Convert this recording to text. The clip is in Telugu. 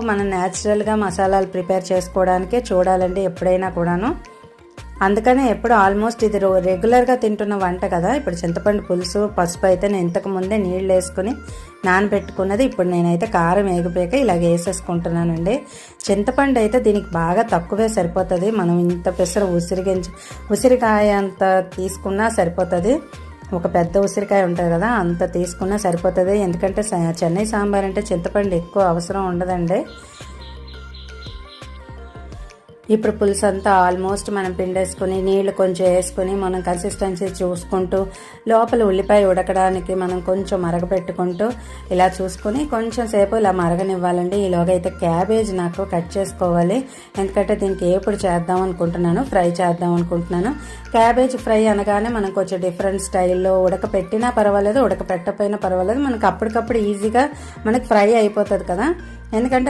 మనం న్యాచురల్గా మసాలాలు ప్రిపేర్ చేసుకోవడానికే చూడాలండి ఎప్పుడైనా కూడాను. అందుకనే ఎప్పుడు ఆల్మోస్ట్ ఇది రెగ్యులర్గా తింటున్న వంట కదా. ఇప్పుడు చింతపండు పులుసు, పసుపు అయితే నేను ఇంతకు ముందే నీళ్ళు వేసుకుని నానబెట్టుకున్నది. ఇప్పుడు నేనైతే కారం వేగిపోయాక ఇలాగ వేసేసుకుంటున్నానండి. చింతపండు అయితే దీనికి బాగా తక్కువే సరిపోతుంది. మనం ఇంత పెసరు ఉసిరికాయ అంత తీసుకున్నా సరిపోతుంది. ఒక పెద్ద ఉసిరికాయ ఉంటుంది కదా, అంత తీసుకున్నా సరిపోతుంది. ఎందుకంటే చెన్నై సాంబార్ అంటే చింతపండు ఎక్కువ అవసరం ఉండదండి. ఇప్పుడు పులుసు అంతా ఆల్మోస్ట్ మనం పిండేసుకుని నీళ్లు కొంచెం వేసుకుని మనం కన్సిస్టెన్సీ చూసుకుంటూ లోపల ఉల్లిపాయ ఉడకడానికి మనం కొంచెం మరగపెట్టుకుంటూ ఇలా చూసుకుని కొంచెం సేపు ఇలా మరగనివ్వాలండి. ఈలోగా అయితే క్యాబేజ్ నాకు కట్ చేసుకోవాలి. ఎందుకంటే దీనికి ఏపుడు చేద్దాం అనుకుంటున్నాను, ఫ్రై చేద్దాం అనుకుంటున్నాను. క్యాబేజ్ ఫ్రై అనగానే మనం కొంచెం డిఫరెంట్ స్టైల్లో ఉడకపెట్టినా పర్వాలేదు, ఉడకపెట్టకపోయినా పర్వాలేదు, మనకు అప్పటికప్పుడు ఈజీగా మనకి ఫ్రై అయిపోతుంది కదా. ఎందుకంటే